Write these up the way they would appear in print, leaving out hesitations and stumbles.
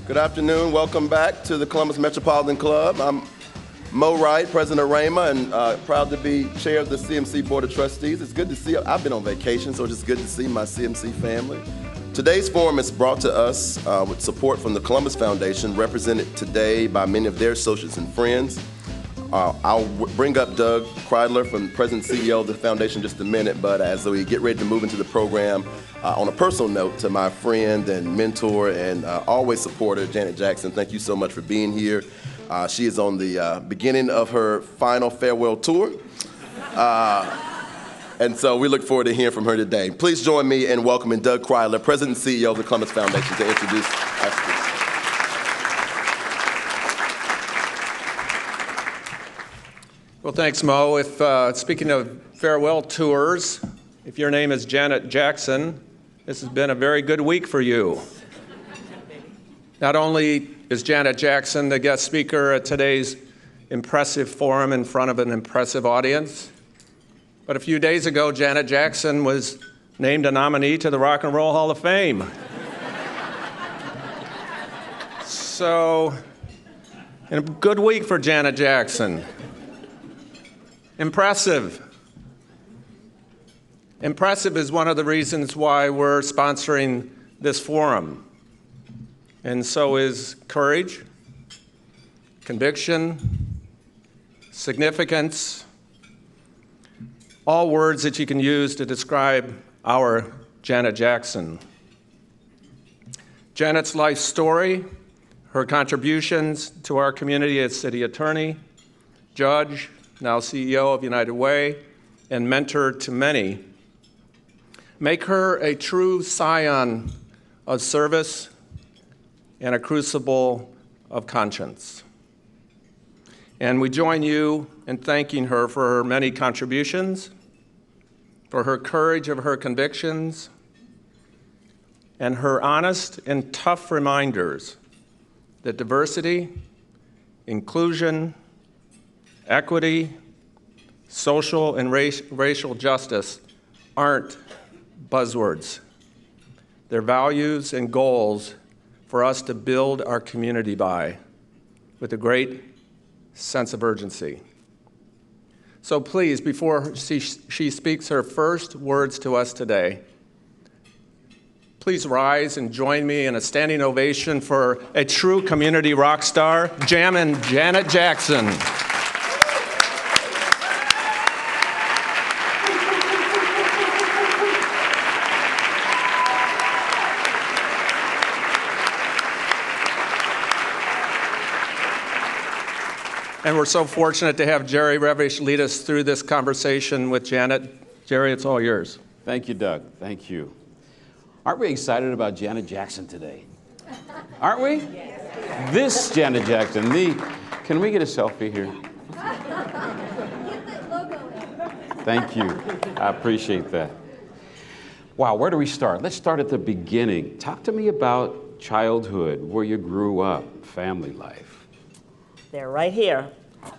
Good afternoon. Welcome back to the Columbus Metropolitan Club. I'm Mo Wright, president of RAMA, and proud to be chair of the CMC Board of Trustees. It's good to see, I've been on vacation, so it's just good to see my CMC family. Today's forum is brought to us with support from the Columbus Foundation, represented today by many of their associates and friends. I'll bring up Doug Kreidler, from President and CEO of the Foundation, in just a minute, but as we get ready to move into the program, on a personal note, to my friend and mentor and always supporter, Janet Jackson, thank you so much for being here. She is on the beginning of her final farewell tour. And so we look forward to hearing from her today. Please join me in welcoming Doug Kreidler, President and CEO of the Columbus Foundation, to introduce our speaker. Well, thanks, Mo. If speaking of farewell tours, if your name is Janet Jackson, this has been a very good week for you. Not only is Janet Jackson the guest speaker at today's impressive forum in front of an impressive audience, but a few days ago, Janet Jackson was named a nominee to the Rock and Roll Hall of Fame. So, a good week for Janet Jackson. Impressive. Impressive is one of the reasons why we're sponsoring this forum. And so is courage, conviction, significance, all words that you can use to describe our Janet Jackson. Janet's life story, her contributions to our community as city attorney, judge, now CEO of United Way, and mentor to many, make her a true scion of service and a crucible of conscience. And we join you in thanking her for her many contributions, for her courage of her convictions, and her honest and tough reminders that diversity, inclusion, equity, social and racial justice aren't buzzwords. They're values and goals for us to build our community by with a great sense of urgency. So please, before she speaks her first words to us today, please rise and join me in a standing ovation for a true community rock star, Jammin' Janet Jackson. And we're so fortunate to have Jerry Revish lead us through this conversation with Janet. Jerry, it's all yours. Thank you, Doug. Thank you. Aren't we excited about Janet Jackson today? Aren't we? Yes. This Janet Jackson. Can we get a selfie here? Thank you. I appreciate that. Wow, where do we start? Let's start at the beginning. Talk to me about childhood, where you grew up, family life. They're right here.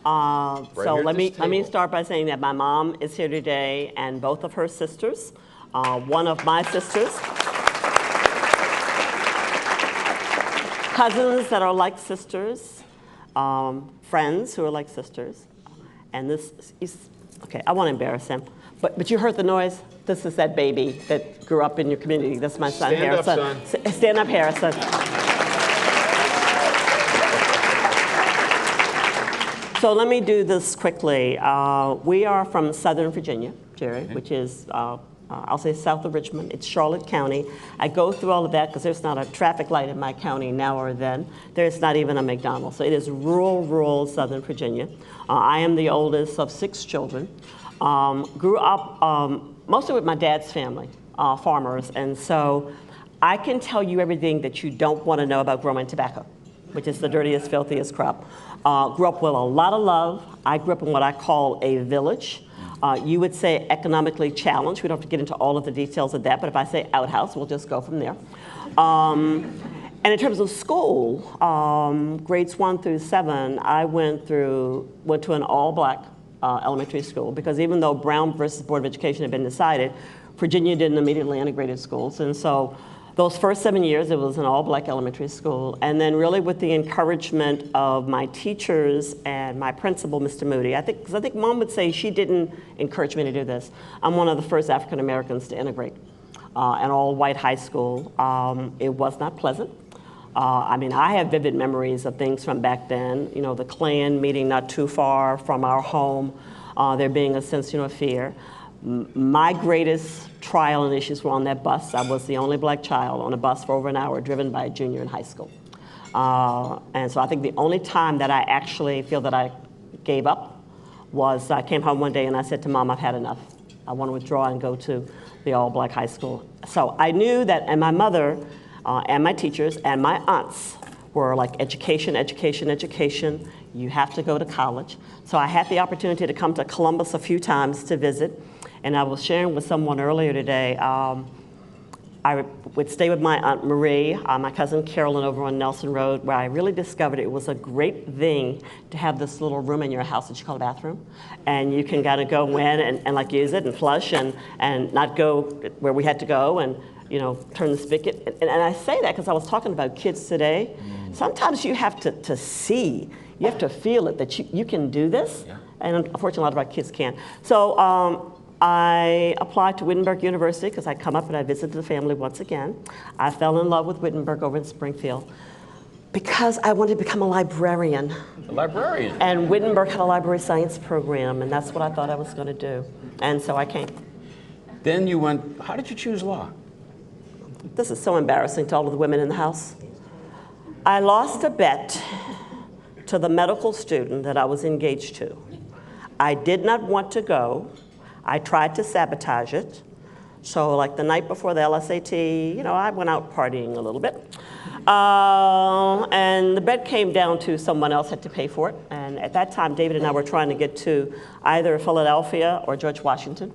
Let me start by saying that my mom is here today, and both of her sisters. One of my sisters, cousins that are like sisters, friends who are like sisters, and this is okay. I won't embarrass him, but you heard the noise. This is that baby that grew up in your community. That's my son, Harrison. Stand up, son. Stand up, Harrison. So let me do this quickly. We are from Southern Virginia, Jerry, which is, I'll say south of Richmond. It's Charlotte County. I go through all of that because there's not a traffic light in my county now or then. There's not even a McDonald's. So it is rural Southern Virginia. I am the oldest of 6 children. Grew up mostly with my dad's family, farmers. And so I can tell you everything that you don't want to know about growing tobacco, which is the dirtiest, filthiest crop. Grew up with a lot of love. I grew up in what I call a village. You would say economically challenged. We don't have to get into all of the details of that, but if I say outhouse, we'll just go from there. And in terms of school, grades 1 through 7, I went to an all-black elementary school, because even though Brown versus Board of Education had been decided, Virginia didn't immediately integrate schools. And so those first 7 years, it was an all-black elementary school. And then really with the encouragement of my teachers and my principal, Mr. Moody, because I think Mom would say she didn't encourage me to do this. I'm one of the first African Americans to integrate an all-white high school. It was not pleasant. I mean, I have vivid memories of things from back then. You know, the Klan meeting not too far from our home, there being a sense, of fear. My greatest trial and issues were on that bus. I was the only black child on a bus for over an hour driven by a junior in high school. And so I think the only time that I actually feel that I gave up was I came home one day and I said to Mom, I've had enough. I want to withdraw and go to the all-black high school. So I knew that, and my mother and my teachers and my aunts were like, education, education, education. You have to go to college. So I had the opportunity to come to Columbus a few times to visit. And I was sharing with someone earlier today, I would stay with my Aunt Marie, my cousin Carolyn over on Nelson Road, where I really discovered it was a great thing to have this little room in your house that you call a bathroom. And you can kind of go in and like use it and flush and not go where we had to go and turn the spigot. And I say that because I was talking about kids today. Sometimes you have to see, you have to feel it, that you can do this. Yeah. And unfortunately, a lot of our kids can't. So I applied to Wittenberg University because I'd come up and I visited the family once again. I fell in love with Wittenberg over in Springfield because I wanted to become a librarian. A librarian? And Wittenberg had a library science program, and that's what I thought I was going to do. And so I came. Then you went, how did you choose law? This is so embarrassing to all of the women in the house. I lost a bet to the medical student that I was engaged to. I did not want to go. I tried to sabotage it. So like the night before the LSAT, I went out partying a little bit. And the bet came down to someone else had to pay for it. And at that time, David and I were trying to get to either Philadelphia or George Washington.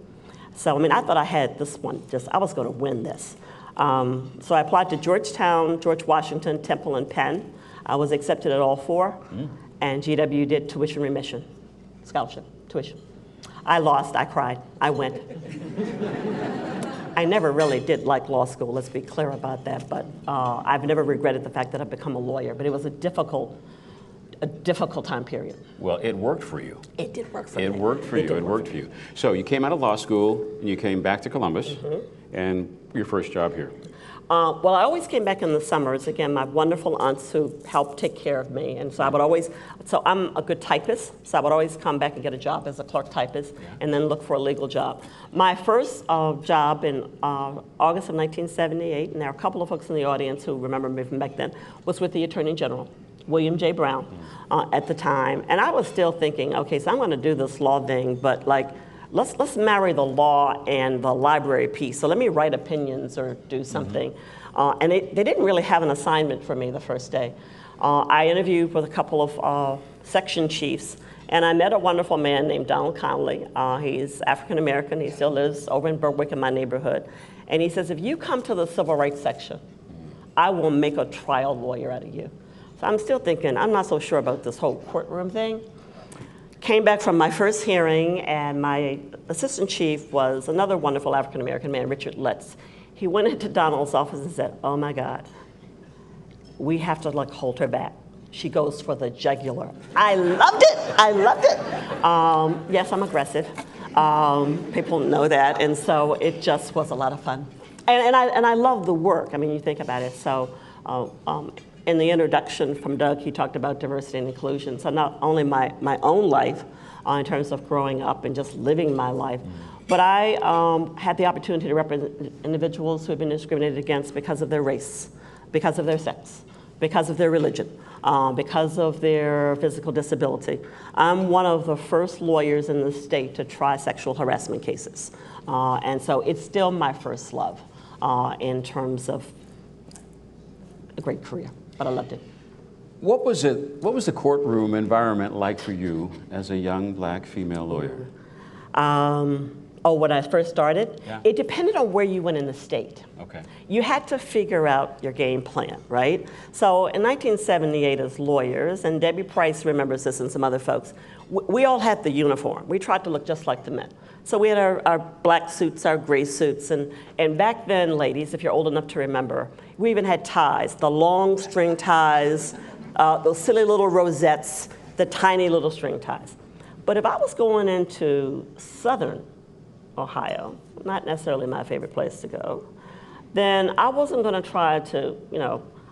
So, I thought I had this one, I was going to win this. So I applied to Georgetown, George Washington, Temple, and Penn. I was accepted at all four. And GW did tuition remission, scholarship, tuition. I lost, I cried, I went. I never really did like law school, let's be clear about that, but I've never regretted the fact that I've become a lawyer, but it was a difficult time period. Well, it worked for you. It did work for me. It worked for you, it worked for you. So you came out of law school, and you came back to Columbus, and your first job here. Well, I always came back in the summers. Again, my wonderful aunts who helped take care of me. And so I'm a good typist, so I would always come back and get a job as a clerk typist and then look for a legal job. My first job in August of 1978, and there are a couple of folks in the audience who remember me from back then, was with the Attorney General, William J. Brown, at the time. And I was still thinking, okay, so I'm going to do this law thing, but let's marry the law and the library piece. So let me write opinions or do something. And they didn't really have an assignment for me the first day. I interviewed with a couple of section chiefs, and I met a wonderful man named Donald Conley. He's African American. He still lives over in Berwick in my neighborhood. And he says, if you come to the civil rights section, I will make a trial lawyer out of you. So I'm still thinking, I'm not so sure about this whole courtroom thing. Came back from my first hearing, and my assistant chief was another wonderful African-American man, Richard Letts. He went into Donald's office and said, oh my God, we have to hold her back. She goes for the jugular. I loved it, I loved it. Yes, I'm aggressive. People know that, and so it just was a lot of fun. And I love the work, you think about it. So in the introduction from Doug, he talked about diversity and inclusion. So not only my own life in terms of growing up and just living my life, but I had the opportunity to represent individuals who have been discriminated against because of their race, because of their sex, because of their religion, because of their physical disability. I'm one of the first lawyers in the state to try sexual harassment cases. And so it's still my first love in terms of a great career. But I loved it. What was the courtroom environment like for you as a young black female lawyer? Oh, when I first started? Yeah. It depended on where you went in the state. Okay. You had to figure out your game plan, right? So in 1978 as lawyers, and Debbie Price remembers this and some other folks, we all had the uniform. We tried to look just like the men. So we had our black suits, our gray suits, and back then, ladies, if you're old enough to remember, we even had ties, the long string ties, those silly little rosettes, the tiny little string ties. But if I was going into Southern Ohio, not necessarily my favorite place to go, then I wasn't going to try to,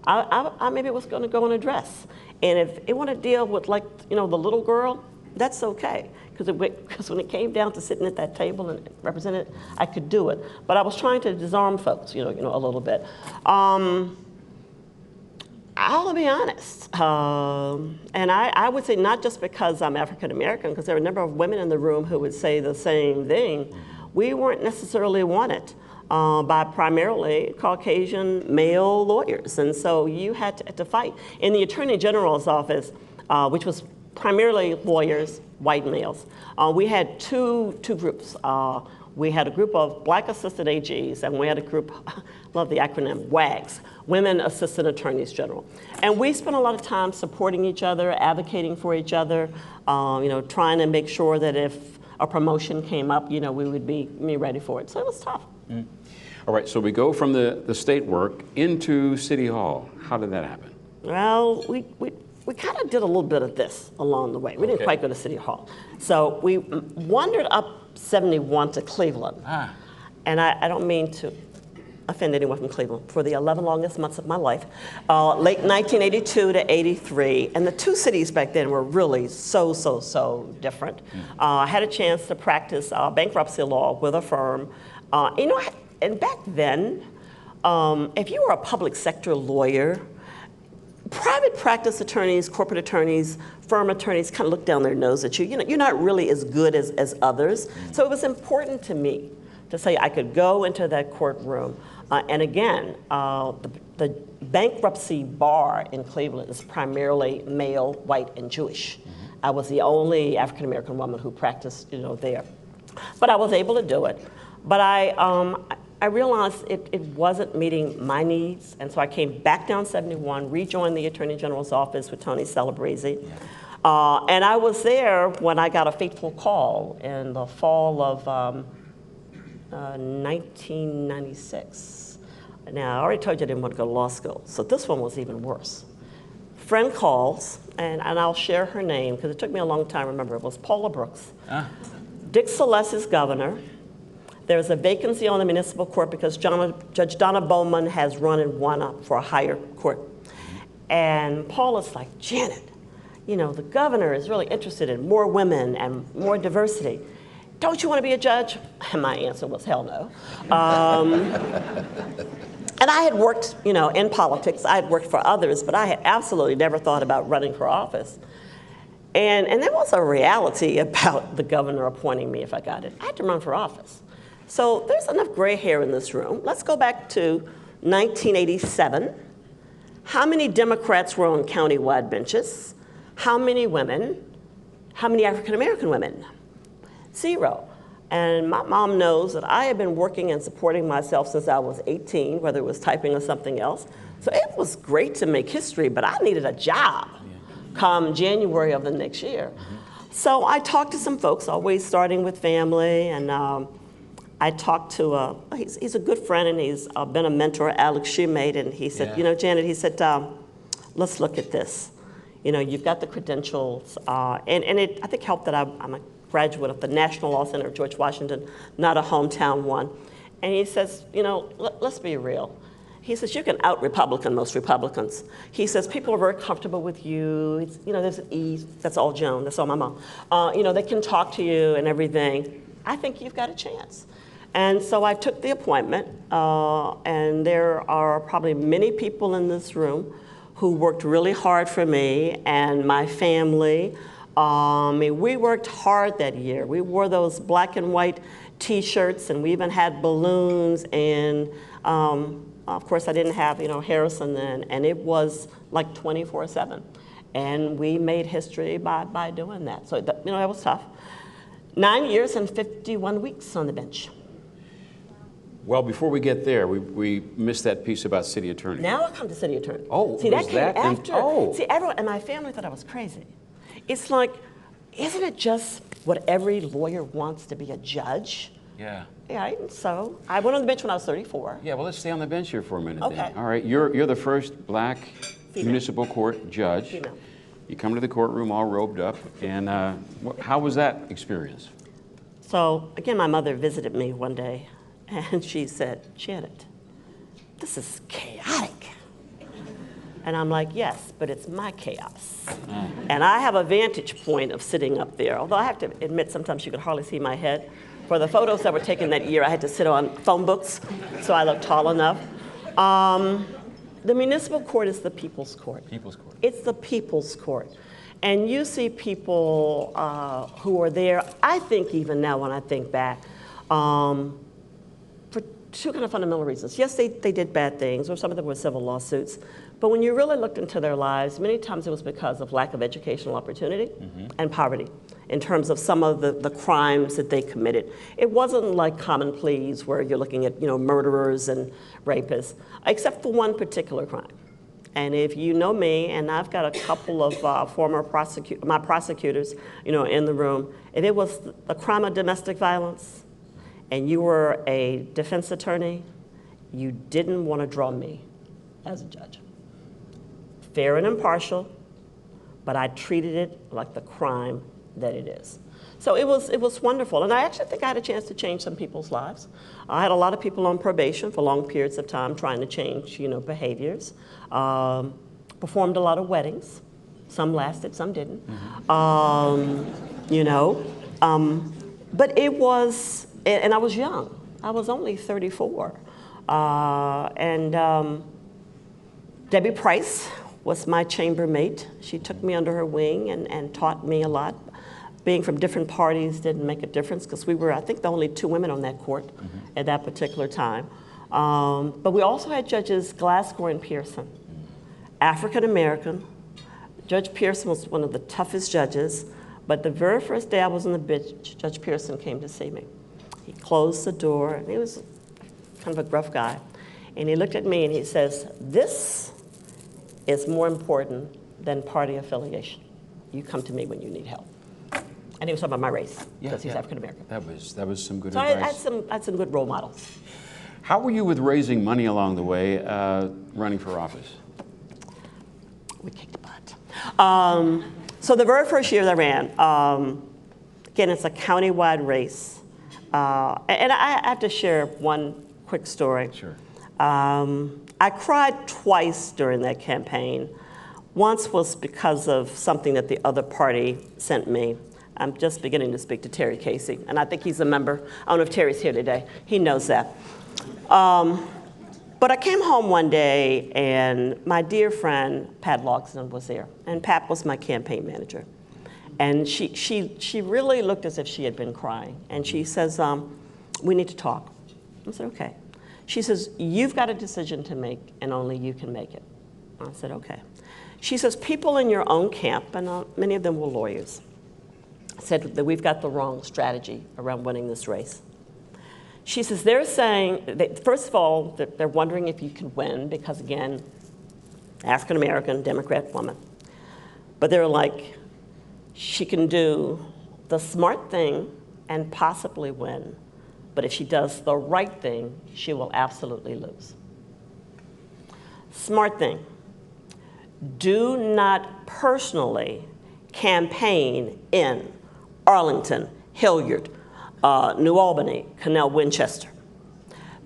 I maybe was going to go in a dress. And if it wanted to deal with, like, the little girl, that's okay. Because when it came down to sitting at that table and representing it, I could do it. But I was trying to disarm folks, a little bit. I'll be honest, and I would say not just because I'm African American, because there are a number of women in the room who would say the same thing. We weren't necessarily wanted by primarily Caucasian male lawyers, and so you had to fight. In the Attorney General's office, which was primarily lawyers, white males, we had two groups. We had a group of black assistant AGs, and we had a group, love the acronym, WAGs, Women Assistant Attorneys General. And we spent a lot of time supporting each other, advocating for each other, trying to make sure that if a promotion came up, we would be ready for it. So it was tough. Mm. All right, so we go from the state work into City Hall. How did that happen? Well, we kind of did a little bit of this along the way. We didn't quite go to City Hall. So we wandered up 71 to Cleveland. And I don't mean to offend anyone from Cleveland, for the 11 longest months of my life, late 1982 to 83. And the two cities back then were really so different. I had a chance to practice bankruptcy law with a firm. And back then, if you were a public sector lawyer, private practice attorneys, corporate attorneys, firm attorneys kind of look down their nose at you. You're not really as good as others. So it was important to me to say I could go into that courtroom. And again, the bankruptcy bar in Cleveland is primarily male, white, and Jewish. I was the only African American woman who practiced, there. But I was able to do it. But I realized it wasn't meeting my needs, and so I came back down 71, rejoined the Attorney General's office with Tony Celebrezzi. And I was there when I got a fateful call in the fall of 1996. Now, I already told you I didn't want to go to law school, so this one was even worse. Friend calls, and I'll share her name, because it took me a long time to remember. It was Paula Brooks. Dick Celeste is governor. There's a vacancy on the municipal court because Judge Donna Bowman has run and won up for a higher court. And Paula's like, Janet, the governor is really interested in more women and more diversity. Don't you want to be a judge? And my answer was, hell no. And I had worked, in politics. I had worked for others, but I had absolutely never thought about running for office. And there was a reality about the governor appointing me if I got it. I had to run for office. So there's enough gray hair in this room. Let's go back to 1987. How many Democrats were on countywide benches? How many women? How many African American women? 0. And my mom knows that I had been working and supporting myself since I was 18, whether it was typing or something else. So it was great to make history, but I needed a job come January of the next year. So I talked to some folks, always starting with family, and I talked to, he's a good friend, and he's been a mentor, Alex Shoemate, and he said, Janet, he said, let's look at this. You've got the credentials, and it, I think, helped that I'm a graduate of the National Law Center of George Washington, not a hometown one. And he says, let's be real. He says, you can out-Republican most Republicans. He says, people are very comfortable with you. There's an ease. That's all Joan. That's all my mom. They can talk to you and everything. I think you've got a chance. And so I took the appointment, and there are probably many people in this room who worked really hard for me and my family. We worked hard that year. We wore those black and white T-shirts, and we even had balloons, and of course I didn't have Harrison then, and it was like 24/7. And we made history by doing that. So it was tough. 9 years and 51 weeks on the bench. Well, before we get there, we missed that piece about city attorney. Now I come to city attorney. Oh, see, was that came after. Oh. See, everyone, and my family thought I was crazy. It's like, isn't it just what every lawyer wants, to be a judge? Yeah. Yeah, so I went on the bench when I was 34. Yeah, well, let's stay on the bench here for a minute Okay. then. All right, you're the first black Female. municipal court judge. Female. You come to the courtroom all robed up, and how was that experience? So, again, my mother visited me one day, and she said, Janet, this is chaotic. And I'm like, yes, but it's my chaos. And I have a vantage point of sitting up there, although I have to admit sometimes you could hardly see my head. For the photos that were taken that year, I had to sit on phone books, so I looked tall enough. The municipal court is the people's court. People's court. It's the people's court. And you see people who are there, I think even now when I think back, for two kind of fundamental reasons. Yes, they did bad things, or some of them were civil lawsuits, but when you really looked into their lives, many times it was because of lack of educational opportunity and poverty in terms of some of the crimes that they committed. It wasn't like common pleas where you're looking at murderers and rapists, except for one particular crime. And if you know me, and I've got a couple of former prosecutors, in the room, if it was a crime of domestic violence and you were a defense attorney, you didn't want to draw me as a judge. Fair and impartial, but I treated it like the crime that it is. So it was wonderful, and I actually think I had a chance to change some people's lives. I had a lot of people on probation for long periods of time trying to change, behaviors. Performed a lot of weddings. Some lasted, some didn't. But it was, and I was young. I was only 34. Debbie Price was my chambermate. She took me under her wing and taught me a lot. Being from different parties didn't make a difference because we were, I think, the only two women on that court at that particular time. But we also had Judges Glasgow and Pearson, African American. Judge Pearson was one of the toughest judges, but the very first day I was on the bench, Judge Pearson came to see me. He closed the door, and he was kind of a gruff guy, and he looked at me and he says, "This is more important than party affiliation. You come to me when you need help." And he was talking about my race, because he's African American. That was some good So advice. I had some good role models. How were you with raising money along the way, running for office? We kicked butt. So the very first year that I ran, again, it's a county-wide race. And I have to share one quick story. Sure. I cried twice during that campaign. Once was because of something that the other party sent me. I'm just beginning to speak to Terry Casey, and I think he's a member. I don't know if Terry's here today. He knows that. But I came home one day, and my dear friend, Pat Logsdon, was there. And Pat was my campaign manager. And she really looked as if she had been crying. And she says, "We need to talk." I said, "Okay." She says, "You've got a decision to make, and only you can make it." I said, "Okay." She says, "People in your own camp," and many of them were lawyers, said that we've got the wrong strategy around winning this race. She says, they're saying, that, first of all, that they're wondering if you can win because, again, African-American, Democrat woman. But they're like, she can do the smart thing and possibly win, but if she does the right thing, she will absolutely lose. Smart thing, do not personally campaign in Arlington, Hilliard, New Albany, Canal Winchester.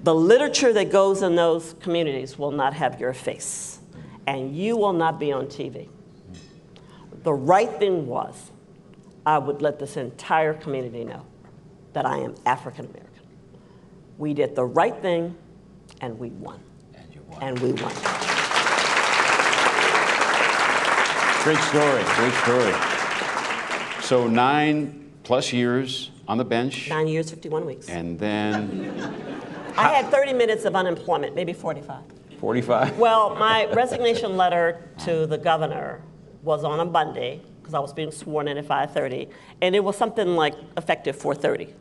The literature that goes in those communities will not have your face, and you will not be on TV. The right thing was, I would let this entire community know that I am African American. We did the right thing, and we won. And you won. And we won. Great story, great story. So 9+ years on the bench. 9 years, 51 weeks. And then I had 30 minutes of unemployment, maybe 45. 45? Well, my resignation letter to the governor was on a Monday. because I was being sworn in at 5:30, and it was something like effective 4:30.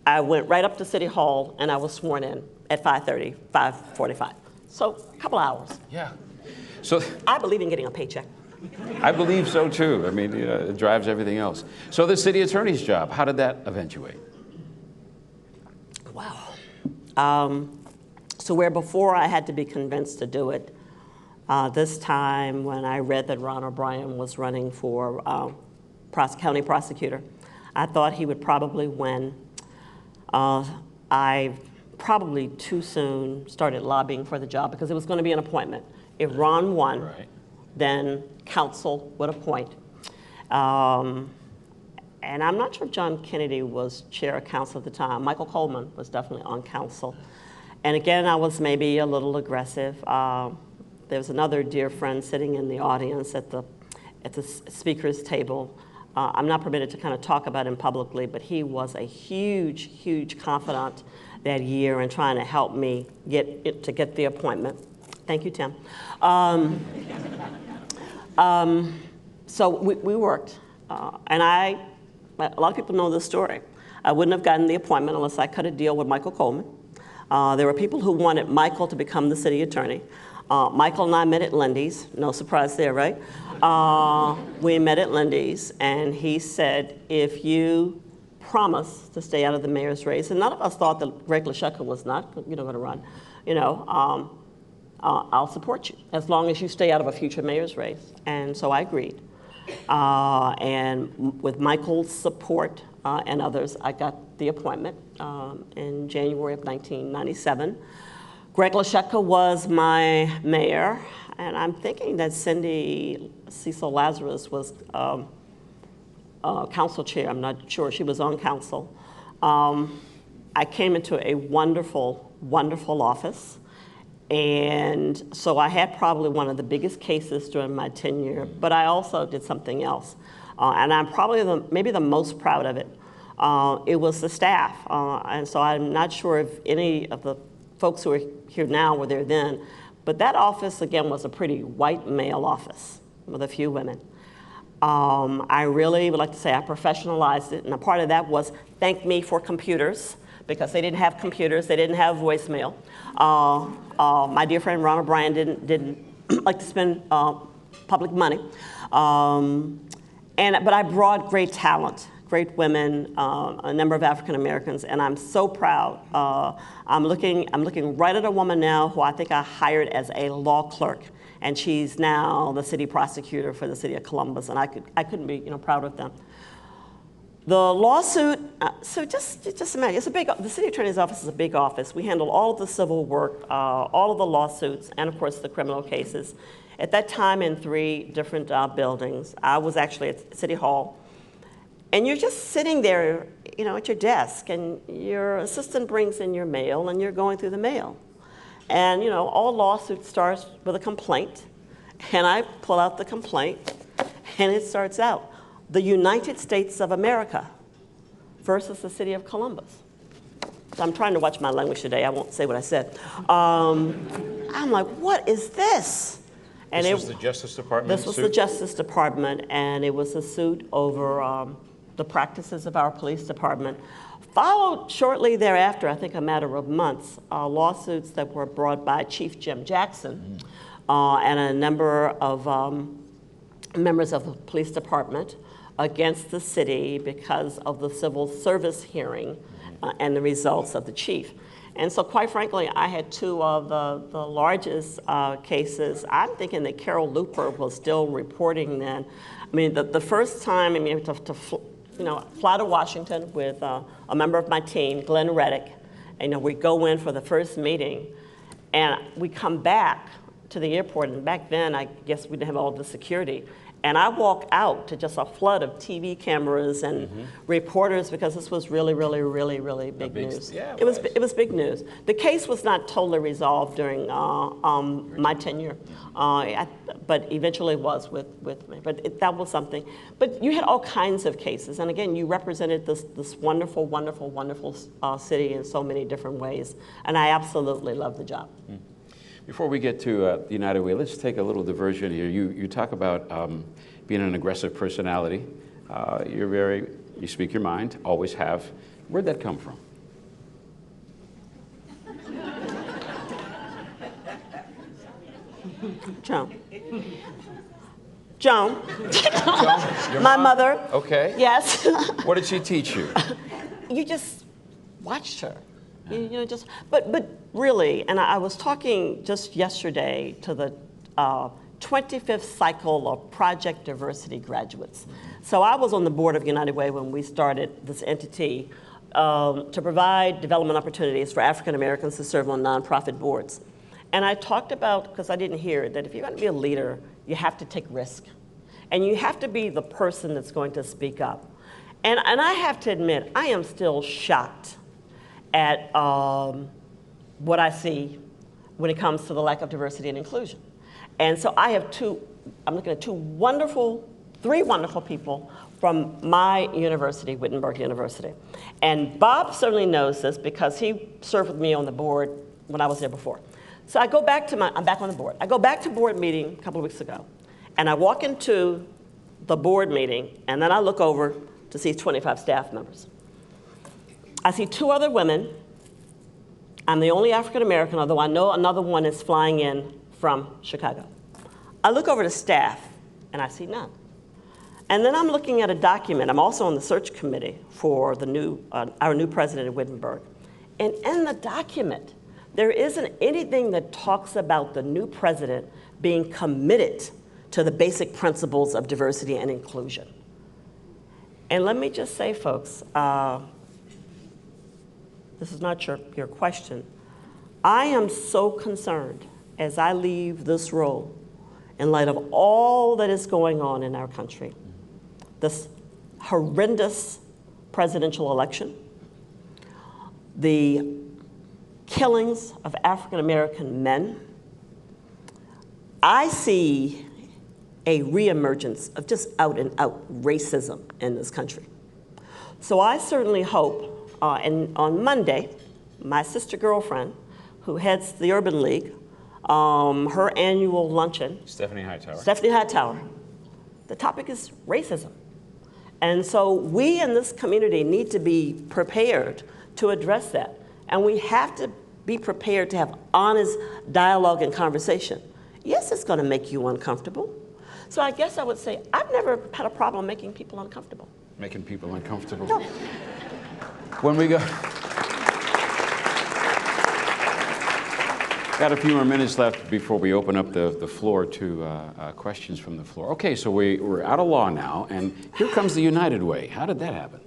I went right up to City Hall, and I was sworn in at 5:30, 5:45. So a couple hours. Yeah. So I believe in getting a paycheck. I believe so too. I mean, it drives everything else. So the city attorney's job, how did that eventuate? Wow. So where before I had to be convinced to do it, this time when I read that Ron O'Brien was running for county prosecutor, I thought he would probably win. I probably too soon started lobbying for the job because it was going to be an appointment. If Ron won, Right. then council would appoint. And I'm not sure if John Kennedy was chair of council at the time. Michael Coleman was definitely on council. And again, I was maybe a little aggressive. There was another dear friend sitting in the audience at the speaker's table. I'm not permitted to kind of talk about him publicly, but he was a huge, huge confidant that year in trying to help me get the appointment. Thank you, Tim. So we worked, and a lot of people know this story. I wouldn't have gotten the appointment unless I cut a deal with Michael Coleman. There were people who wanted Michael to become the city attorney. Michael and I met at Lindy's, no surprise there, right? We met at Lindy's, and he said, if you promise to stay out of the mayor's race, and none of us thought that Greg Leshecka was not going to run, I'll support you as long as you stay out of a future mayor's race. And so I agreed. And with Michael's support and others, I got the appointment in January of 1997. Greg Leshecka was my mayor, and I'm thinking that Cindy Cecil Lazarus was council chair. I'm not sure. She was on council. I came into a wonderful, wonderful office. And so I had probably one of the biggest cases during my tenure, but I also did something else. And I'm probably maybe the most proud of it. It was the staff. And so I'm not sure if any of the folks who are here now were there then, but that office, again, was a pretty white male office with a few women. I really would like to say I professionalized it, and a part of that was thank me for computers, because they didn't have computers, they didn't have voicemail. My dear friend Ron O'Brien didn't like to spend public money. But I brought great talent, great women, a number of African Americans, and I'm so proud. I'm looking right at a woman now who I think I hired as a law clerk, and she's now the city prosecutor for the city of Columbus, and I couldn't be proud of them. The lawsuit, so just imagine, the city attorney's office is a big office. We handle all of the civil work, all of the lawsuits, and of course the criminal cases. At that time in 3 different buildings. I was actually at City Hall. And you're just sitting there, at your desk, and your assistant brings in your mail, and you're going through the mail. And, all lawsuits start with a complaint. And I pull out the complaint, and it starts out, the United States of America versus the city of Columbus. So I'm trying to watch my language today. I won't say what I said. I'm like, what is this? And this was the Justice Department This was suit? the Justice Department, and it was a suit over the practices of our police department. Followed shortly thereafter, I think a matter of months, lawsuits that were brought by Chief Jim Jackson and a number of members of the police department against the city because of the civil service hearing and the results of the chief. And so quite frankly, I had 2 of the largest cases. I'm thinking that Carol Looper was still reporting then. I mean, the first time, to fly to Washington with a member of my team, Glenn Reddick, and we go in for the first meeting, and we come back to the airport, and back then, I guess we didn't have all the security. And I walk out to just a flood of TV cameras and reporters because this was really, really, really, really big news. Yeah, it was big news. The case was not totally resolved during my tenure, but eventually was with me. But that was something. But you had all kinds of cases, and again, you represented this wonderful, wonderful, wonderful city in so many different ways, and I absolutely love the job. Before we get to the United Way, let's take a little diversion here. You talk about being an aggressive personality. You speak your mind, always have. Where'd that come from? Joan. Joan. Your My mom? mother. Okay. Yes. What did she teach you? You just watched her. You know, just, but really, and I was talking just yesterday to the 25th cycle of Project Diversity graduates. So I was on the board of United Way when we started this entity to provide development opportunities for African Americans to serve on nonprofit boards. And I talked about, because I didn't hear it, that if you're going to be a leader, you have to take risk. And you have to be the person that's going to speak up. And I have to admit, I am still shocked at what I see when it comes to the lack of diversity and inclusion. And so I have I'm looking at three wonderful people from my university, Wittenberg University. And Bob certainly knows this because he served with me on the board when I was there before. So I'm back on the board. I go back to board meeting a couple of weeks ago, and I walk into the board meeting, and then I look over to see 25 staff members. I see two other women. I'm the only African American, although I know another one is flying in from Chicago. I look over to staff, and I see none. And then I'm looking at a document. I'm also on the search committee for our new president of Wittenberg. And in the document, there isn't anything that talks about the new president being committed to the basic principles of diversity and inclusion. And let me just say, folks, this is not your question. I am so concerned as I leave this role in light of all that is going on in our country, this horrendous presidential election, the killings of African American men. I see a reemergence of just out and out racism in this country. So I certainly hope, and on Monday, my sister girlfriend, who heads the Urban League, her annual luncheon. Stephanie Hightower. Stephanie Hightower. The topic is racism. And so we in this community need to be prepared to address that. And we have to be prepared to have honest dialogue and conversation. Yes, it's going to make you uncomfortable. So I guess I would say I've never had a problem making people uncomfortable. Making people uncomfortable? No. When we go... Got a few more minutes left before we open up the floor to questions from the floor. Okay, so we're out of law now, and here comes the United Way. How did that happen?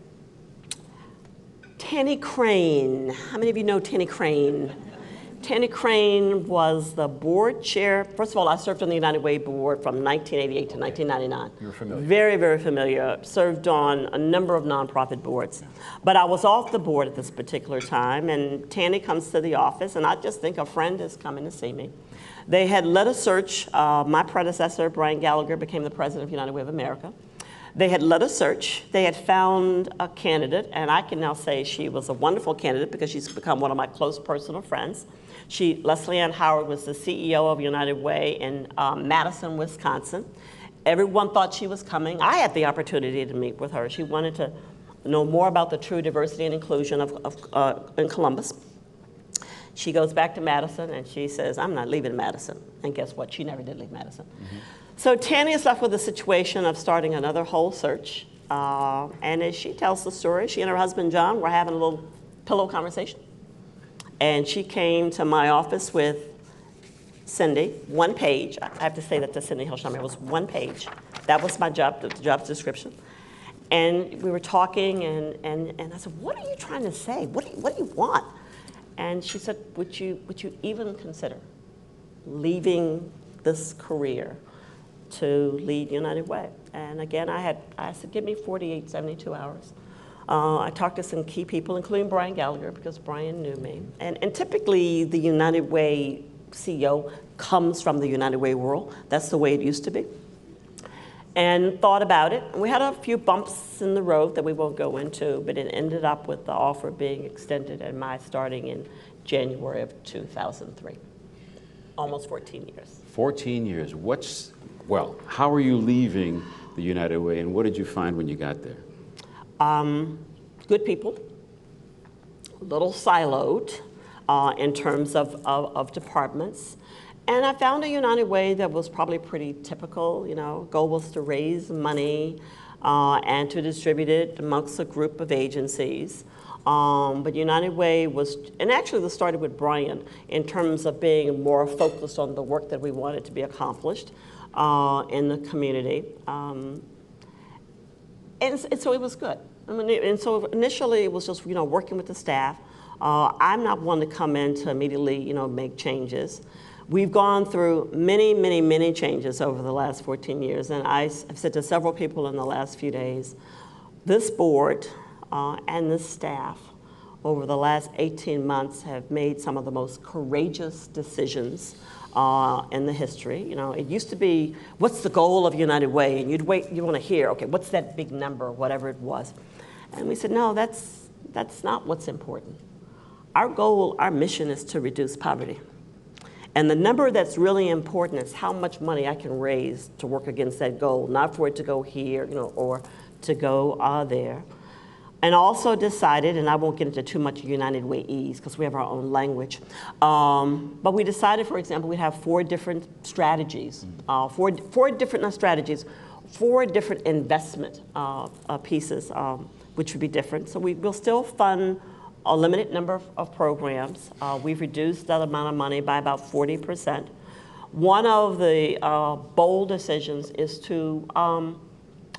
Tanny Crane. How many of you know Tanny Crane? Tanny Crane was the board chair. First of all, I served on the United Way board from 1988 to 1999. You're familiar. Very, very familiar. Served on a number of nonprofit boards. But I was off the board at this particular time, and Tanny comes to the office, and I just think a friend is coming to see me. They had led a search. My predecessor, Brian Gallagher, became the president of United Way of America. They had led a search. They had found a candidate, and I can now say she was a wonderful candidate because she's become one of my close personal friends. Leslie Ann Howard was the CEO of United Way in Madison, Wisconsin. Everyone thought she was coming. I had the opportunity to meet with her. She wanted to know more about the true diversity and inclusion in Columbus. She goes back to Madison and she says, I'm not leaving Madison. And guess what? She never did leave Madison. Mm-hmm. So Tanny is left with the situation of starting another whole search. And as she tells the story, she and her husband, John, were having a little pillow conversation. And she came to my office with Cindy, one page. I have to say that to Cindy Hillsheimer, it was one page. That was my job, the job description. And we were talking, and I said, what are you trying to say? What do you want? And she said, would you even consider leaving this career to lead United Way? And again, I said, give me 48, 72 hours. I talked to some key people, including Brian Gallagher, because Brian knew me. And typically, the United Way CEO comes from the United Way world. That's the way it used to be. And thought about it. We had a few bumps in the road that we won't go into, but it ended up with the offer being extended and my starting in January of 2003. Almost 14 years. 14 years. How are you leaving the the United Way, and what did you find when you got there? Good people, a little siloed in terms of departments. And I found a United Way that was probably pretty typical. You know, goal was to raise money and to distribute it amongst a group of agencies. But United Way was, and actually this started with Brian in terms of being more focused on the work that we wanted to be accomplished in the community. And so it was good. I mean, and so initially it was just, you know, working with the staff. I'm not one to come in to immediately, you know, make changes. We've gone through many, many, many changes over the last 14 years, and I've said to several people in the last few days, this board and this staff over the last 18 months have made some of the most courageous decisions in the history. You know, it used to be, what's the goal of United Way? And you'd want to hear, okay, what's that big number, whatever it was. And we said, no, that's not what's important. Our goal, our mission is to reduce poverty. And the number that's really important is how much money I can raise to work against that goal, not for it to go here, you know, or to go there. And also decided, and I won't get into too much United Way E's because we have our own language, but we decided, for example, we'd have 4 different strategies, four different investment pieces, which would be different. So we will still fund a limited number of programs. We've reduced that amount of money by about 40%. One of the bold decisions is to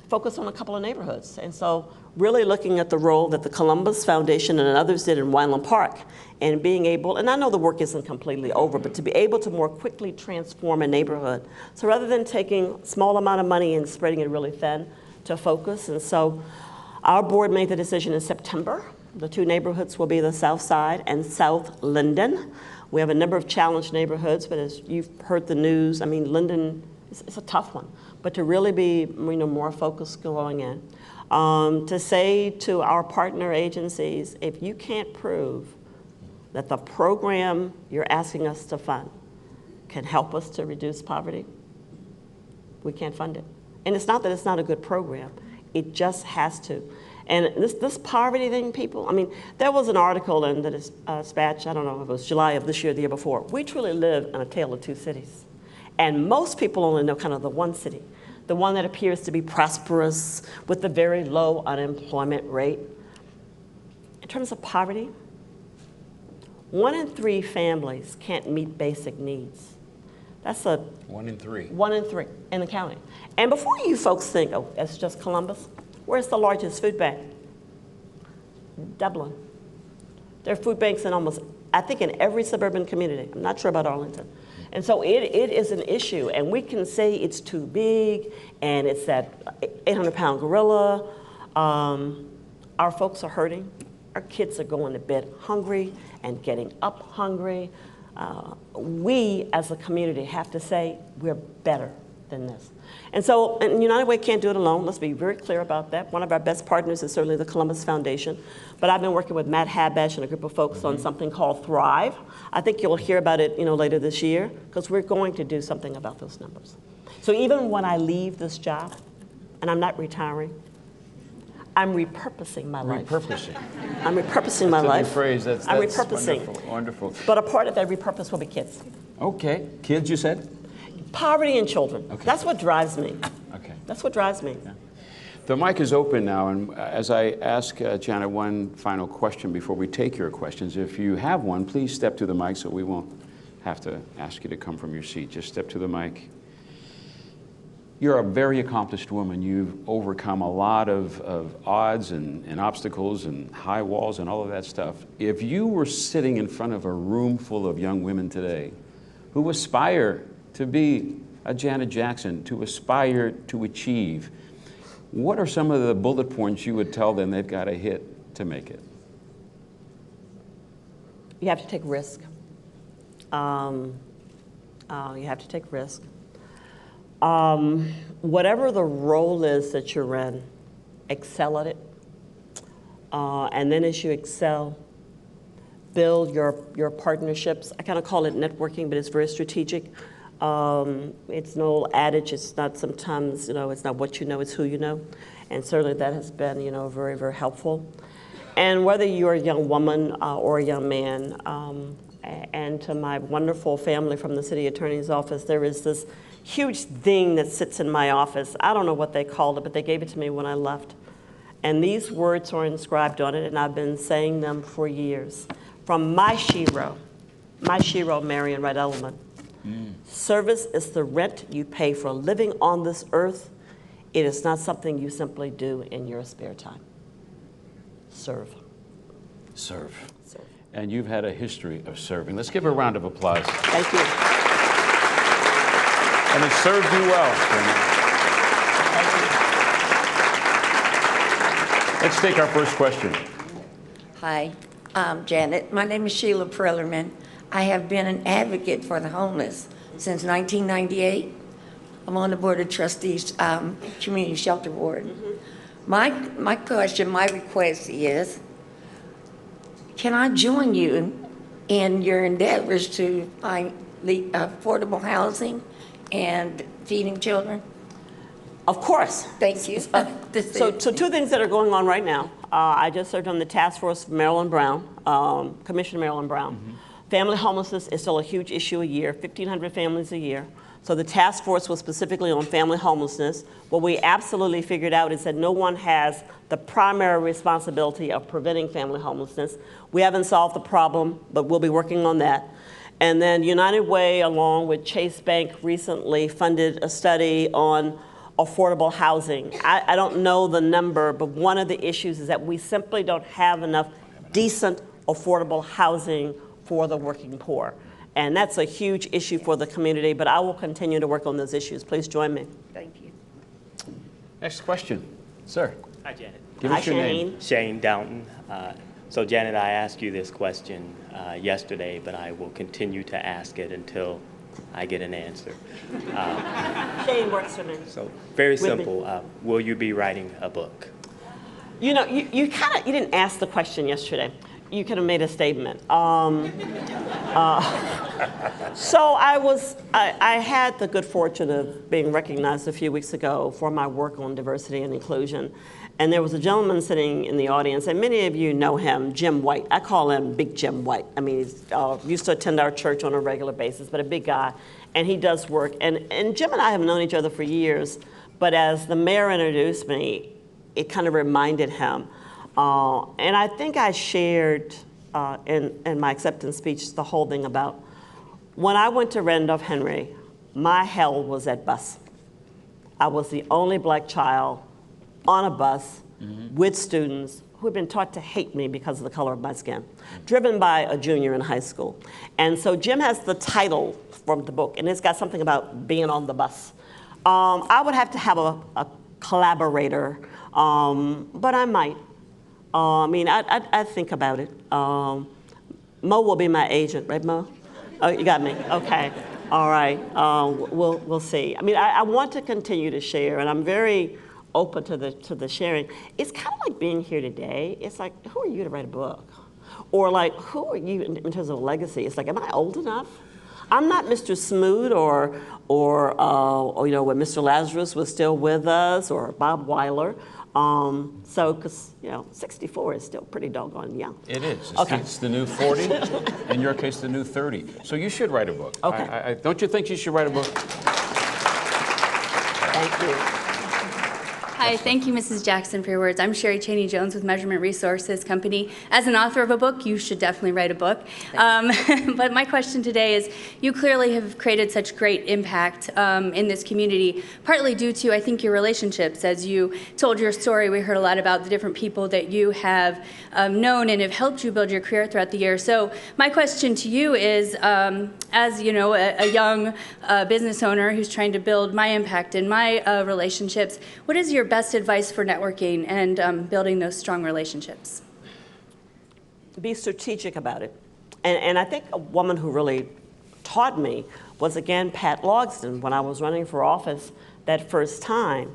focus on a couple of neighborhoods. And so really looking at the role that the Columbus Foundation and others did in Wyland Park and being able, and I know the work isn't completely over, but to be able to more quickly transform a neighborhood. So rather than taking a small amount of money and spreading it really thin, to focus. And so our board made the decision in September. The 2 neighborhoods will be the South Side and South Linden. We have a number of challenged neighborhoods, but as you've heard the news, I mean, Linden, it's a tough one. But to really be, you know, more focused going in. To say to our partner agencies, if you can't prove that the program you're asking us to fund can help us to reduce poverty, we can't fund it. And it's not that it's not a good program, it just has to. And this poverty thing, people, I mean, there was an article in the Dispatch, I don't know if it was July of this year or the year before. We truly live in a tale of 2 cities. And most people only know kind of the one city, the one that appears to be prosperous with a very low unemployment rate. In terms of poverty, 1 in 3 families can't meet basic needs. That's a 1 in 3. 1 in 3 in the county. And before you folks think, oh, that's just Columbus, where's the largest food bank? Dublin. There are food banks in almost, I think, in every suburban community. I'm not sure about Arlington. And so it is an issue, and we can say it's too big, and it's that 800-pound gorilla. Our folks are hurting. Our kids are going to bed hungry and getting up hungry. We, as a community, have to say we're better than this. And so, and United Way can't do it alone. Let's be very clear about that. One of our best partners is certainly the Columbus Foundation. But I've been working with Matt Habash and a group of folks on something called Thrive. I think you'll hear about it, you know, later this year, because we're going to do something about those numbers. So even when I leave this job, and I'm not retiring, I'm repurposing my life. Repurposing. I'm repurposing my life. That's a new phrase. That's repurposing. Wonderful. Wonderful. But a part of that repurpose will be kids. Okay. Kids, you said? Poverty and children. Okay. That's what drives me. Okay. That's what drives me. Yeah. The mic is open now, and as I ask Janet one final question before we take your questions, if you have one, please step to the mic so we won't have to ask you to come from your seat. Just step to the mic. You're a very accomplished woman. You've overcome a lot of odds and obstacles and high walls and all of that stuff. If you were sitting in front of a room full of young women today who aspire to be a Janet Jackson, to aspire to achieve, what are some of the bullet points you would tell them they've got to hit to make it? You have to take risk. You have to take risk. Whatever the role is that you're in, excel at it. And then as you excel, build your partnerships. I kind of call it networking, but it's very strategic. It's an old adage, it's not sometimes, it's not what you know, it's who you know. And certainly that has been, very, very helpful. And whether you're a young woman or a young man, and to my wonderful family from the city attorney's office, there is this huge thing that sits in my office. I don't know what they called it, but they gave it to me when I left. And these words are inscribed on it, and I've been saying them for years. From my shero, Marion Wright Edelman. Service is the rent you pay for living on this earth. It is not something you simply do in your spare time. Serve. Serve. Serve. And you've had a history of serving. Let's give her a round of applause. Thank you. And it served you well. Let's take our first question. Hi, Janet. My name is Sheila Prellerman. I have been an advocate for the homeless since 1998. I'm on the Board of Trustees, Community Shelter Board. My question, my request is, can I join you in your endeavors to find affordable housing and feeding children? Of course. Thank you. So two things that are going on right now. I just served on the task force for Marilyn Brown, Commissioner Marilyn Brown. Family homelessness is still a huge issue a year, 1,500 families a year. So the task force was specifically on family homelessness. What we absolutely figured out is that no one has the primary responsibility of preventing family homelessness. We haven't solved the problem, but we'll be working on that. And then United Way, along with Chase Bank, recently funded a study on affordable housing. I don't know the number, but one of the issues is that we simply don't have enough decent, affordable housing for the working poor. And that's a huge issue for the community, but I will continue to work on those issues. Please join me. Thank you. Next question. Sir. Hi, Janet. Give us your name. Shane Downton. So, Janet, I asked you this question yesterday, but I will continue to ask it until I get an answer. Shane works for me. So, very simple. Will you be writing a book? You know, you didn't ask the question yesterday. You could have made a statement. So I had the good fortune of being recognized a few weeks ago for my work on diversity and inclusion. And there was a gentleman sitting in the audience, and many of you know him, Jim White. I call him Big Jim White. I mean, he used to attend our church on a regular basis, but a big guy. And he does work. And Jim and I have known each other for years, but as the mayor introduced me, it kind of reminded him. And I think I shared in my acceptance speech the whole thing about when I went to Randolph Henry, my hell was at bus. I was the only black child on a bus with students who had been taught to hate me because of the color of my skin, driven by a junior in high school. And so Jim has the title from the book, and it's got something about being on the bus. I would have to have a collaborator, but I might. I mean, I think about it. Mo will be my agent, right, Mo? Oh, you got me. Okay. All right. We'll see. I mean, I want to continue to share, and I'm very open to the sharing. It's kind of like being here today. It's like, who are you to write a book? Or like, who are you in terms of legacy? It's like, am I old enough? I'm not Mr. Smoot or when Mr. Lazarus was still with us, or Bob Weiler. Because 64 is still pretty doggone young. It is. Okay. It's the new 40. In your case, the new 30. So you should write a book. Okay. Don't you think you should write a book? Thank you. Hi, thank you, Mrs. Jackson, for your words. I'm Sherry Cheney Jones with Measurement Resources Company. As an author of a book, you should definitely write a book. But my question today is, you clearly have created such great impact in this community, partly due to, I think, your relationships. As you told your story, we heard a lot about the different people that you have known and have helped you build your career throughout the year. So my question to you is, as you know, a young business owner who's trying to build my impact in my relationships, what is your best advice for networking and building those strong relationships? Be strategic about it. And I think a woman who really taught me was, again, Pat Logsdon, when I was running for office that first time.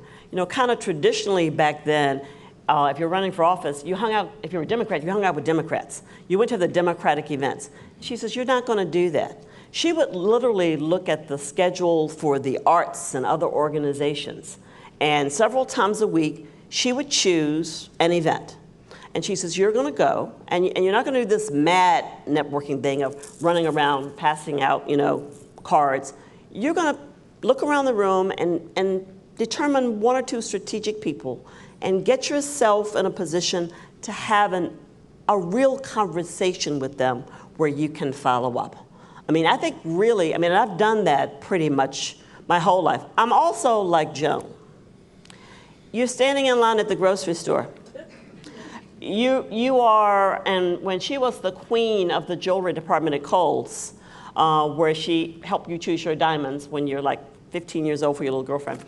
Kind of traditionally back then, if you're running for office, you hung out, if you're a Democrat, you hung out with Democrats. You went to the Democratic events. She says, you're not going to do that. she would literally look at the schedule for the arts and other organizations. And several times a week, she would choose an event. And she says, you're going to go, and you're not going to do this mad networking thing of running around, passing out, cards. You're going to look around the room and determine one or two strategic people and get yourself in a position to have a real conversation with them where you can follow up. I think really, I've done that pretty much my whole life. I'm also like Joan. You're standing in line at the grocery store. You are, and when she was the queen of the jewelry department at Kohl's, where she helped you choose your diamonds when you're like 15 years old for your little girlfriend,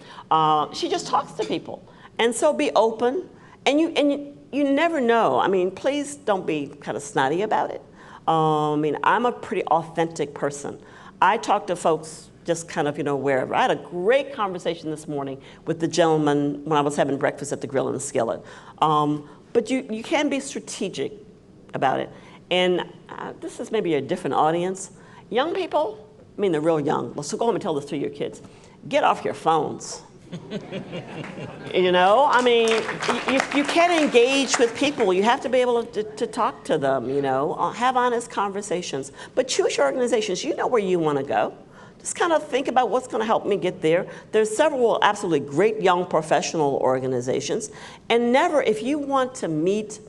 she just talks to people. And so be open, and you never know. Please don't be kind of snotty about it. I'm a pretty authentic person. I talk to folks just kind of, wherever. I had a great conversation this morning with the gentleman when I was having breakfast at the Grill and the Skillet. But you can be strategic about it. And this is maybe a different audience. Young people, they're real young. Well, so go home and tell this to your kids. Get off your phones. You can't engage with people. You have to be able to talk to them, have honest conversations. But choose your organizations. You know where you want to go. Just kind of think about what's going to help me get there. There's several absolutely great young professional organizations. And never, if you want to meet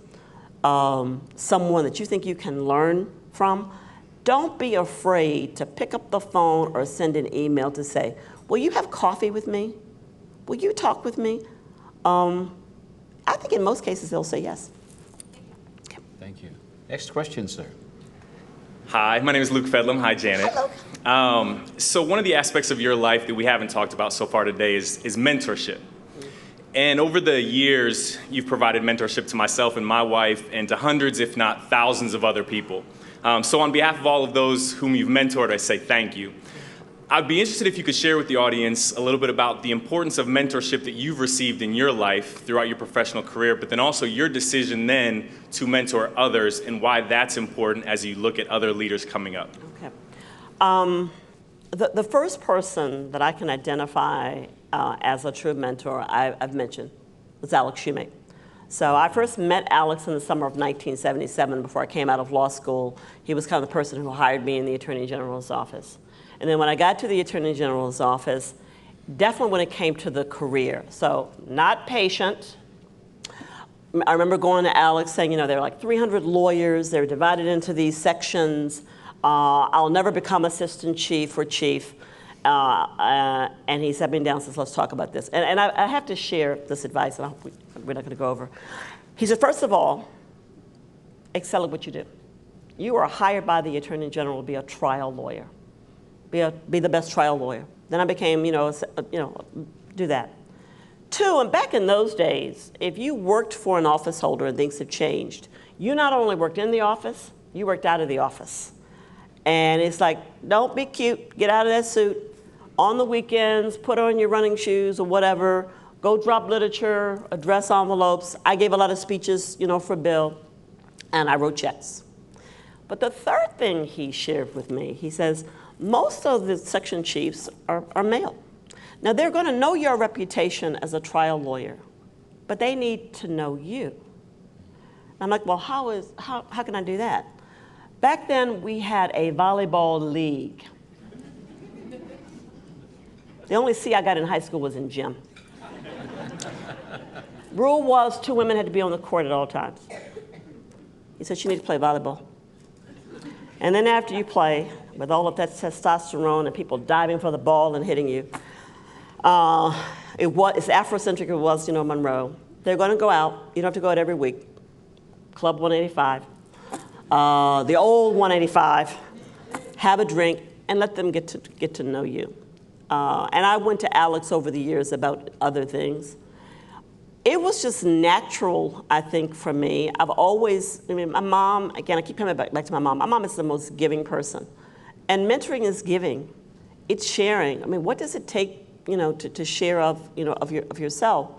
someone that you think you can learn from, don't be afraid to pick up the phone or send an email to say, will you have coffee with me? Will you talk with me? I think in most cases they'll say yes. Thank you. Next question, sir. Hi, my name is Luke Fedlam. Hi, Janet. Hello. So one of the aspects of your life that we haven't talked about so far today is mentorship. And over the years, you've provided mentorship to myself and my wife and to hundreds, if not thousands of other people. So on behalf of all of those whom you've mentored, I say thank you. I'd be interested if you could share with the audience a little bit about the importance of mentorship that you've received in your life throughout your professional career, but then also your decision then to mentor others and why that's important as you look at other leaders coming up. Okay. The first person that I can identify as a true mentor I've mentioned was Alex Shoemake. So I first met Alex in the summer of 1977 before I came out of law school. He was kind of the person who hired me in the Attorney General's office. And then when I got to the Attorney General's office, definitely when it came to the career, so not patient. I remember going to Alex saying, there are like 300 lawyers, they're divided into these sections. I'll never become assistant chief or chief. And he sat me down and says, let's talk about this. And I have to share this advice, and I hope we're not going to go over. He said, first of all, excel at what you do. You are hired by the Attorney General to be a trial lawyer. Be the best trial lawyer. Then I became, do that. Two, and back in those days, if you worked for an office holder and things have changed, you not only worked in the office, you worked out of the office. And it's like, don't be cute, get out of that suit. On the weekends, put on your running shoes or whatever, go drop literature, address envelopes. I gave a lot of speeches, for Bill, and I wrote checks. But the third thing he shared with me, he says, most of the section chiefs are male. Now, they're going to know your reputation as a trial lawyer, but they need to know you. And I'm like, well, how can I do that? Back then, we had a volleyball league. The only C I got in high school was in gym. Rule was 2 women had to be on the court at all times. He said, you need to play volleyball. And then after you play, with all of that testosterone and people diving for the ball and hitting you, it's Afrocentric, it was, Monroe. They're going to go out. You don't have to go out every week. Club 185. The old 185. Have a drink and let them get to know you. And I went to Alex over the years about other things. It was just natural, I think, for me. I've always, my mom, again, I keep coming back to my mom. My mom is the most giving person. And mentoring is giving. It's sharing. What does it take, to share of yourself?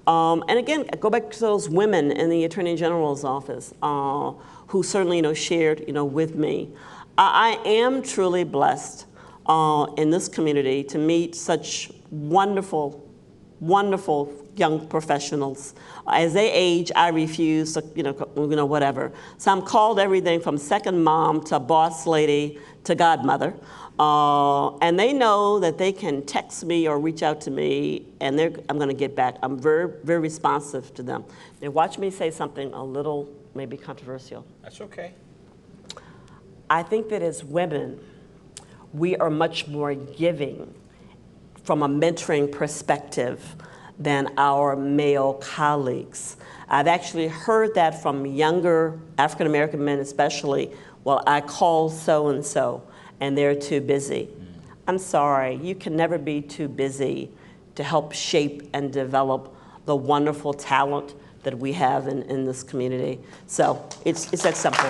And again, I go back to those women in the Attorney General's office who certainly, shared, with me. I am truly blessed in this community to meet such wonderful, wonderful young professionals. As they age, I refuse to, whatever. So I'm called everything from second mom to boss lady to godmother. And they know that they can text me or reach out to me, and I'm going to get back. I'm very, very responsive to them. They watch me say something a little maybe controversial. That's okay. I think that as women, we are much more giving from a mentoring perspective than our male colleagues. I've actually heard that from younger African American men especially. Well, I call so-and-so, and they're too busy. I'm sorry, you can never be too busy to help shape and develop the wonderful talent that we have in this community. So it's that simple.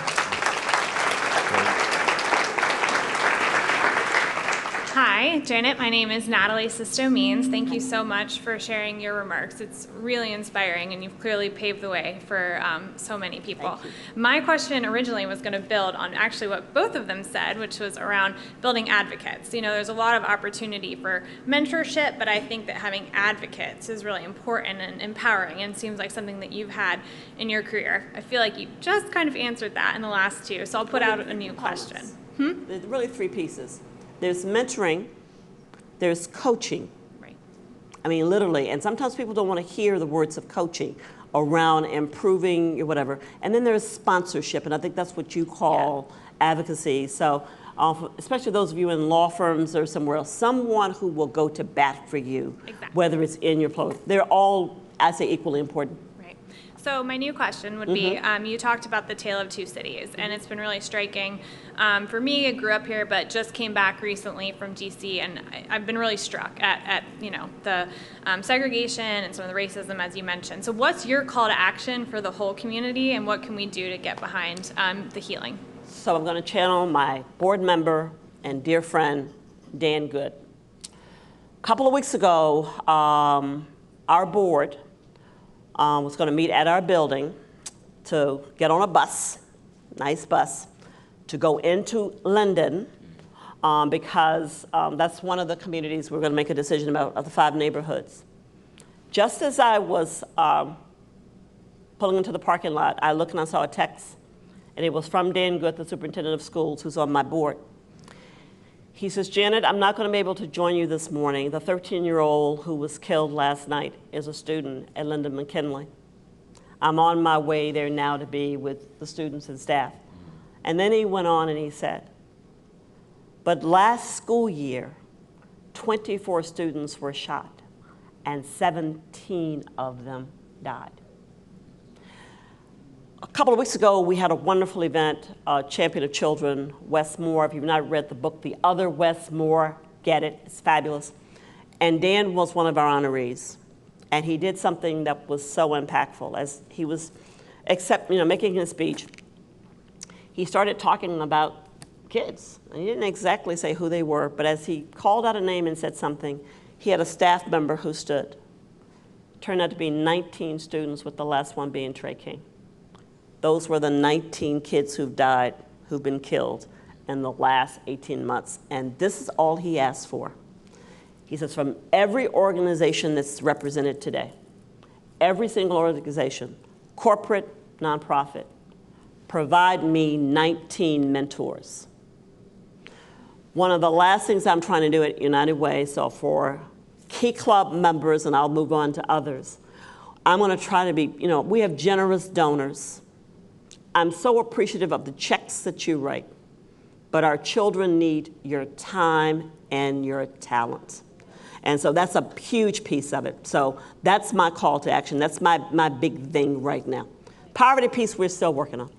Hi, Janet. My name is Natalie Sisto-Means. Thank you so much for sharing your remarks. It's really inspiring, and you've clearly paved the way for so many people. My question originally was going to build on actually what both of them said, which was around building advocates. There's a lot of opportunity for mentorship, but I think that having advocates is really important and empowering, and seems like something that you've had in your career. I feel like you just kind of answered that in the last two, so I'll put out a new question. There's really three pieces. There's mentoring, there's coaching. Right. I mean, literally, and sometimes people don't want to hear the words of coaching around improving or whatever. And then there's sponsorship, and I think that's what you call advocacy. So especially those of you in law firms or somewhere else, someone who will go to bat for you, whether it's in your post. They're all, I say, equally important. So my new question would be, you talked about the Tale of Two Cities, and it's been really striking. For me, I grew up here, but just came back recently from DC, and I've been really struck at the segregation and some of the racism, as you mentioned. So what's your call to action for the whole community, and what can we do to get behind the healing? So I'm going to channel my board member and dear friend, Dan Good. A couple of weeks ago, our board was going to meet at our building to get on a bus, nice bus, to go into London because that's one of the communities we're going to make a decision about of the 5 neighborhoods. Just as I was pulling into the parking lot, I looked and I saw a text, and it was from Dan Good, the superintendent of schools, who's on my board. He says, Janet, I'm not going to be able to join you this morning. The 13-year-old who was killed last night is a student at Lyndon McKinley. I'm on my way there now to be with the students and staff. And then he went on and he said, but last school year, 24 students were shot and 17 of them died. A couple of weeks ago, we had a wonderful event, Champion of Children, Wes Moore. If you've not read the book, The Other Wes Moore, get it, it's fabulous. And Dan was one of our honorees. And he did something that was so impactful. As he was making his speech, he started talking about kids. And he didn't exactly say who they were, but as he called out a name and said something, he had a staff member who stood. Turned out to be 19 students, with the last one being Trey King. Those were the 19 kids who've died, who've been killed in the last 18 months. And this is all he asked for. He says, from every organization that's represented today, every single organization, corporate, nonprofit, provide me 19 mentors. One of the last things I'm trying to do at United Way, so for Key Club members, and I'll move on to others, I'm going to try to be, we have generous donors. I'm so appreciative of the checks that you write, but our children need your time and your talent. And so that's a huge piece of it. So that's my call to action. That's my big thing right now. Poverty piece we're still working on.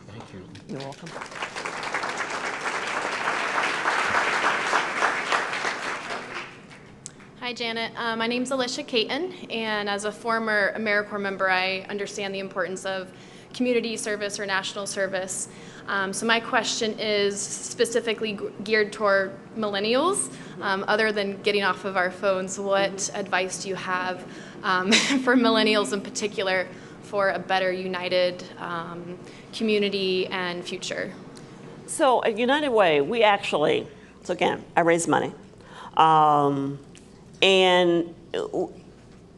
Thank you. You're welcome. Hi, Janet. My name's Alicia Caton, and as a former AmeriCorps member, I understand the importance of community service or national service. So my question is specifically geared toward millennials. Other than getting off of our phones, what advice do you have for millennials in particular for a better united community and future? So at United Way, we actually, so again, I raise money. And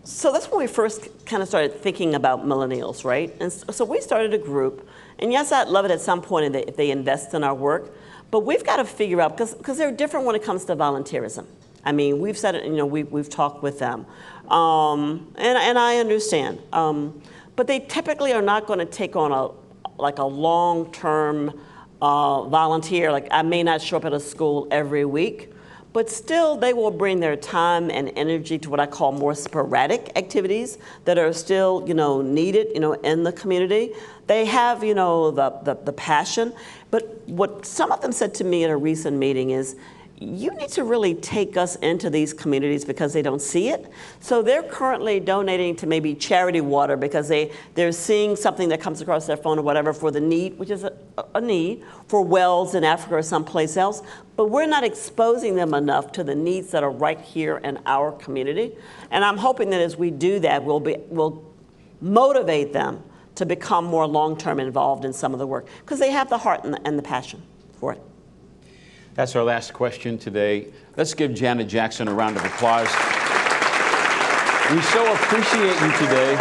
so that's when we first kind of started thinking about millennials, right? And so we started a group. And yes, I'd love it at some point if they invest in our work. But we've got to figure out, because they're different when it comes to volunteerism. I mean, we've said it, we've talked with them. And I understand. But they typically are not going to take on a long-term volunteer. Like, I may not show up at a school every week, but still they will bring their time and energy to what I call more sporadic activities that are still, needed, in the community. They have, the passion. But what some of them said to me at a recent meeting is, you need to really take us into these communities because they don't see it. So they're currently donating to maybe charity water because they're seeing something that comes across their phone or whatever for the need, which is a need for wells in Africa or someplace else. But we're not exposing them enough to the needs that are right here in our community. And I'm hoping that as we do that, we'll motivate them to become more long-term involved in some of the work because they have the heart and the passion for it. That's our last question today. Let's give Janet Jackson a round of applause. We so appreciate you today.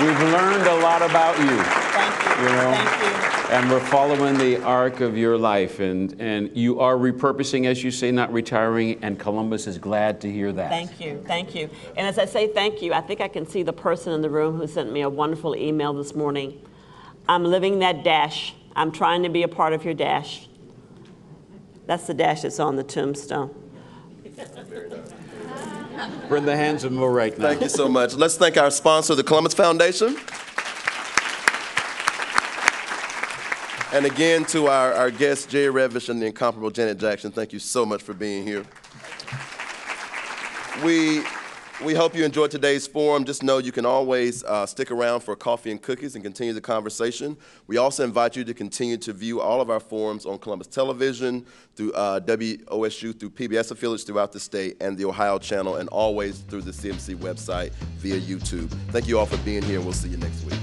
We've learned a lot about you. Thank you. Thank you. And we're following the arc of your life. And you are repurposing, as you say, not retiring, and Columbus is glad to hear that. Thank you. Thank you. And as I say thank you, I think I can see the person in the room who sent me a wonderful email this morning. I'm living that dash. I'm trying to be a part of your dash. That's the dash that's on the tombstone. We're in the hands of Mo right now. Thank you so much. Let's thank our sponsor, the Columbus Foundation. And again, to our guests, Jerry Revish and the incomparable Janet Jackson, thank you so much for being here. We hope you enjoyed today's forum. Just know you can always stick around for coffee and cookies and continue the conversation. We also invite you to continue to view all of our forums on Columbus Television, through WOSU, through PBS affiliates throughout the state, and the Ohio channel, and always through the CMC website via YouTube. Thank you all for being here, and we'll see you next week.